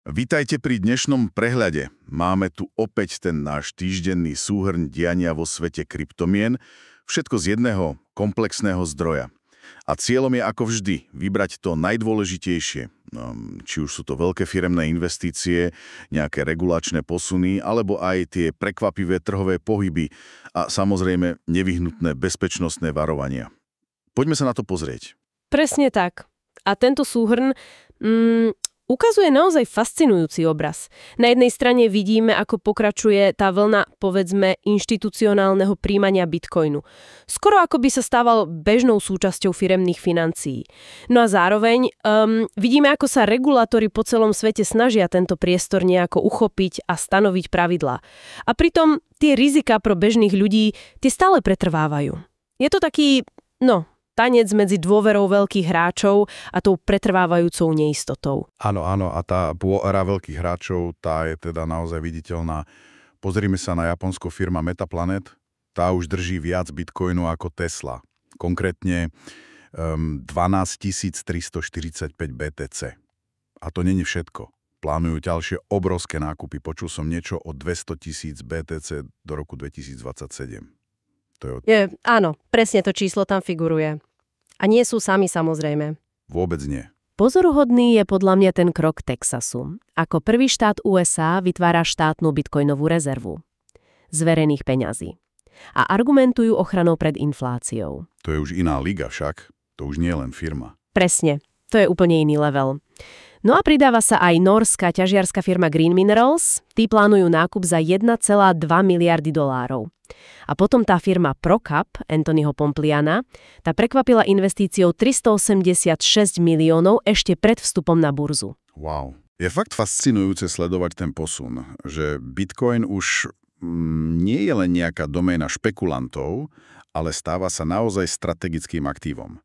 Vítajte pri dnešnom prehľade. Máme tu opäť ten náš týždenný súhrň diania vo svete kryptomien, všetko z jedného komplexného zdroja. A cieľom je ako vždy vybrať to najdôležitejšie. Či už sú to veľké firemné investície, nejaké regulačné posuny, alebo aj tie prekvapivé trhové pohyby a samozrejme nevyhnutné bezpečnostné varovania. Poďme sa na to pozrieť. Presne tak. A tento súhrn ukazuje naozaj fascinujúci obraz. Na jednej strane vidíme, ako pokračuje tá vlna, povedzme, inštitucionálneho príjmania bitcoinu. Skoro ako by sa stával bežnou súčasťou firemných financií. No a zároveň vidíme, ako sa regulátori po celom svete snažia tento priestor nejako uchopiť a stanoviť pravidlá. A pritom tie riziká pro bežných ľudí, tie stále pretrvávajú. Je to taký, tanec medzi dôverou veľkých hráčov a tou pretrvávajúcou neistotou. Áno, a tá dôvera veľkých hráčov, tá je teda naozaj viditeľná. Pozrime sa na japonskú firma Metaplanet, tá už drží viac bitcoinu ako Tesla. Konkrétne 12 345 BTC. A to není všetko. Plánujú ďalšie obrovské nákupy. Počul som niečo o 200 000 BTC do roku 2027. Áno, presne to číslo tam figuruje. A nie sú sami, samozrejme. Vôbec nie. Pozoruhodný je podľa mňa ten krok Texasu. Ako prvý štát USA vytvára štátnu bitcoinovú rezervu z verejných peňazí. A argumentujú ochranou pred infláciou. To je už iná liga však. To už nie je len firma. Presne. To je úplne iný level. No a pridáva sa aj norská ťažiarska firma Green Minerals. Tí plánujú nákup za 1,2 miliardy dolárov. A potom tá firma Procap, Anthonyho Pompliana, tá prekvapila investíciou 386 miliónov ešte pred vstupom na burzu. Wow. Je fakt fascinujúce sledovať ten posun, že Bitcoin už nie je len nejaká doména špekulantov, ale stáva sa naozaj strategickým aktívom.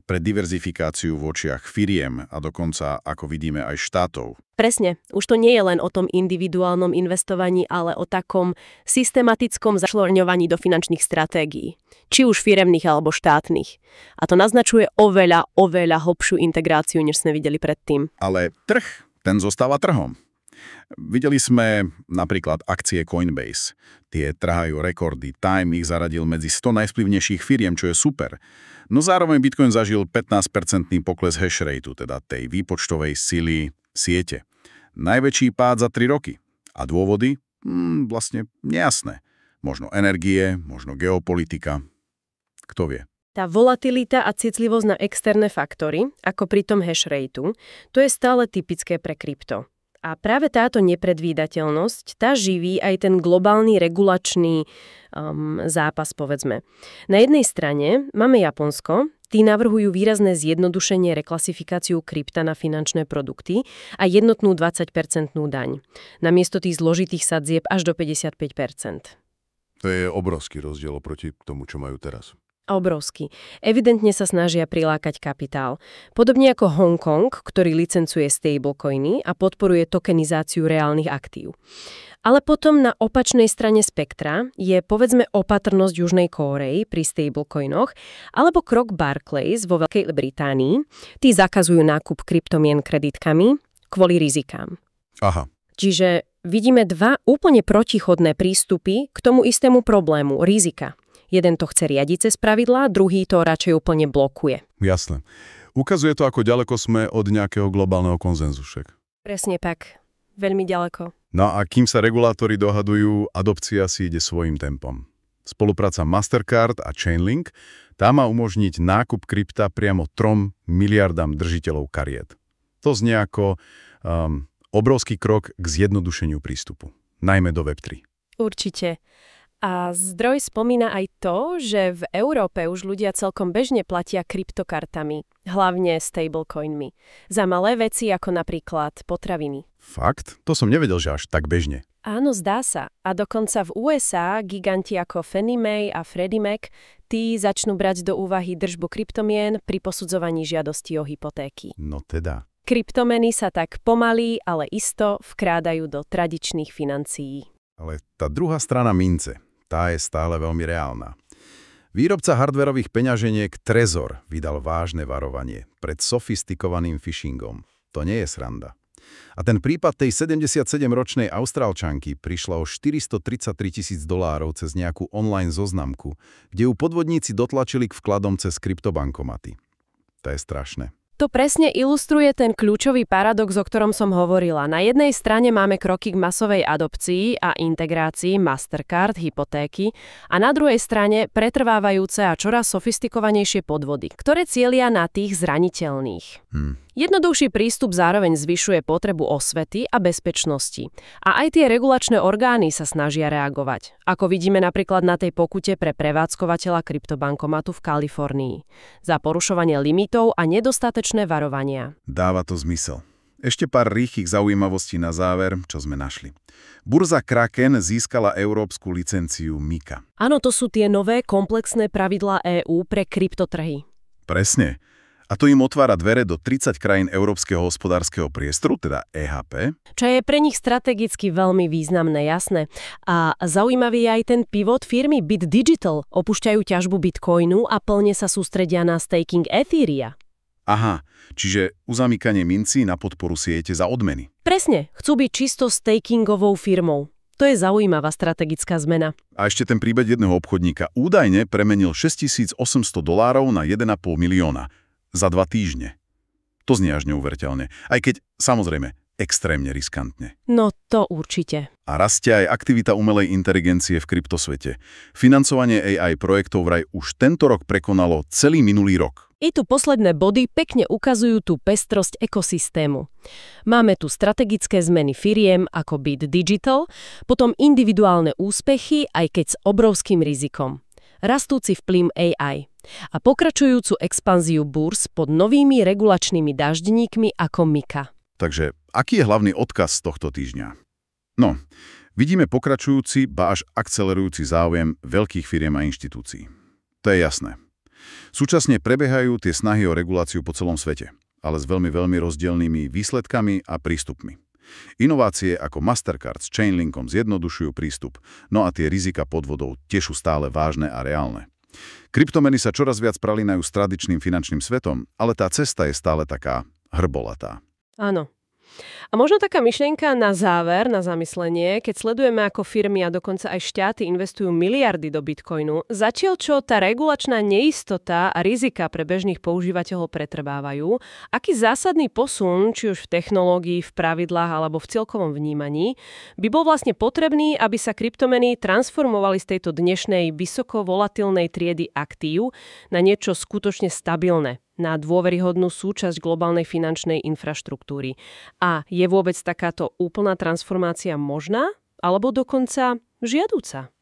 Pre diverzifikáciu v očiach firiem a dokonca, ako vidíme, aj štátov. Presne. Už to nie je len o tom individuálnom investovaní, ale o takom systematickom začleňovaní do finančných stratégií. Či už firemných alebo štátnych. A to naznačuje oveľa hlbšiu integráciu, než sme videli predtým. Ale trh, ten zostáva trhom. Videli sme napríklad akcie Coinbase. Tie trhajú rekordy. Time ich zaradil medzi 100 najvplyvnejších firiem, čo je super. No zároveň Bitcoin zažil 15% pokles hashrateu, teda tej výpočtovej sily siete. Najväčší pád za 3 roky. A dôvody? Vlastne nejasné. Možno energie, možno geopolitika. Kto vie? Tá volatilita a citlivosť na externé faktory, ako pri tom hashrateu, to je stále typické pre krypto. A práve táto nepredvídateľnosť, tá živí aj ten globálny regulačný zápas, povedzme. Na jednej strane máme Japonsko, tí navrhujú výrazné zjednodušenie reklasifikáciu krypta na finančné produkty a jednotnú 20% daň. Namiesto tých zložitých sadzieb až do 55%. To je obrovský rozdiel oproti tomu, čo majú teraz. Obrovský. Evidentne sa snažia prilákať kapitál. Podobne ako Hongkong, ktorý licencuje stablecoiny a podporuje tokenizáciu reálnych aktív. Ale potom na opačnej strane spektra je povedzme opatrnosť Južnej Kórey pri stablecoinoch alebo krok Barclays vo Veľkej Británii. Tí zakazujú nákup kryptomien kreditkami kvôli rizikám. Aha. Čiže vidíme dva úplne protichodné prístupy k tomu istému problému, rizika. Jeden to chce riadiť cez pravidlá, druhý to radšej úplne blokuje. Jasné. Ukazuje to, ako ďaleko sme od nejakého globálneho konsenzu však. Presne tak. Veľmi ďaleko. No a kým sa regulátori dohadujú, adopcia si ide svojím tempom. Spolupráca Mastercard a Chainlink, tá má umožniť nákup krypta priamo 3 miliardám držiteľov kariet. To znie ako obrovský krok k zjednodušeniu prístupu, najmä do Web3. Určite. A zdroj spomína aj to, že v Európe už ľudia celkom bežne platia kryptokartami, hlavne stablecoinmi, za malé veci ako napríklad potraviny. Fakt? To som nevedel, že až tak bežne. Áno, zdá sa. A dokonca v USA giganti ako Fannie Mae a Freddie Mac, tí začnú brať do úvahy držbu kryptomien pri posudzovaní žiadosti o hypotéky. No teda. Kryptomeny sa tak pomaly, ale isto vkrádajú do tradičných financií. Ale tá druhá strana mince, tá je stále veľmi reálna. Výrobca hardwarových peňaženiek Trezor vydal vážne varovanie pred sofistikovaným phishingom. To nie je sranda. A ten prípad tej 77-ročnej Austrálčanky prišla o $433 000 cez nejakú online zoznamku, kde ju podvodníci dotlačili k vkladom cez kryptobankomaty. To je strašné. To presne ilustruje ten kľúčový paradox, o ktorom som hovorila. Na jednej strane máme kroky k masovej adopcii a integrácii Mastercard, hypotéky a na druhej strane pretrvávajúce a čoraz sofistikovanejšie podvody, ktoré cielia na tých zraniteľných. Jednoduchší prístup zároveň zvyšuje potrebu osvety a bezpečnosti. A aj tie regulačné orgány sa snažia reagovať. Ako vidíme napríklad na tej pokute pre prevádzkovateľa kryptobankomatu v Kalifornii. Za porušovanie limitov a nedostatečné varovania. Dáva to zmysel. Ešte pár rýchlych zaujímavostí na záver, čo sme našli. Burza Kraken získala európsku licenciu MiCA. Áno, to sú tie nové komplexné pravidlá EÚ pre kryptotrhy. Presne. A to im otvára dvere do 30 krajín Európskeho hospodárskeho priestoru, teda EHP. Čo je pre nich strategicky veľmi významné, jasné. A zaujímavý je aj ten pivot firmy Bit Digital. Opúšťajú ťažbu bitcoinu a plne sa sústredia na staking Etheria. Aha, čiže uzamykanie mincí na podporu siete za odmeny. Presne, chcú byť čisto stakingovou firmou. To je zaujímavá strategická zmena. A ešte ten príbeh jedného obchodníka údajne premenil $6 800 na 1,5 milióna. Za 2 týždne. To znie až neuveriteľne. Aj keď, samozrejme, extrémne riskantne. No to určite. A rastie aj aktivita umelej inteligencie v kryptosvete. Financovanie AI projektov vraj už tento rok prekonalo celý minulý rok. I tu posledné body pekne ukazujú tú pestrosť ekosystému. Máme tu strategické zmeny firiem ako Bit Digital, potom individuálne úspechy, aj keď s obrovským rizikom. Rastúci vplyv AI a pokračujúcu expanziu burs pod novými regulačnými daždníkmi ako MiCA. Takže aký je hlavný odkaz z tohto týždňa? No, vidíme pokračujúci, ba až akcelerujúci záujem veľkých firiem a inštitúcií. To je jasné. Súčasne prebiehajú tie snahy o reguláciu po celom svete, ale s veľmi rozdielnymi výsledkami a prístupmi. Inovácie ako Mastercard s Chainlinkom zjednodušujú prístup, no a tie rizika podvodov tiež sú stále vážne a reálne. Kryptomeny sa čoraz viac pralínajú s tradičným finančným svetom, ale tá cesta je stále taká hrbolatá. Áno. A možno taká myšlienka na záver, na zamyslenie, keď sledujeme, ako firmy a dokonca aj štáty investujú miliardy do bitcoinu, zatiaľ čo tá regulačná neistota a rizika pre bežných používateľov pretrvávajú, aký zásadný posun, či už v technológii, v pravidlách alebo v celkovom vnímaní, by bol vlastne potrebný, aby sa kryptomeny transformovali z tejto dnešnej vysoko volatilnej triedy aktív na niečo skutočne stabilné, na dôveryhodnú súčasť globálnej finančnej infraštruktúry. A je vôbec takáto úplná transformácia možná? Alebo dokonca žiaduca?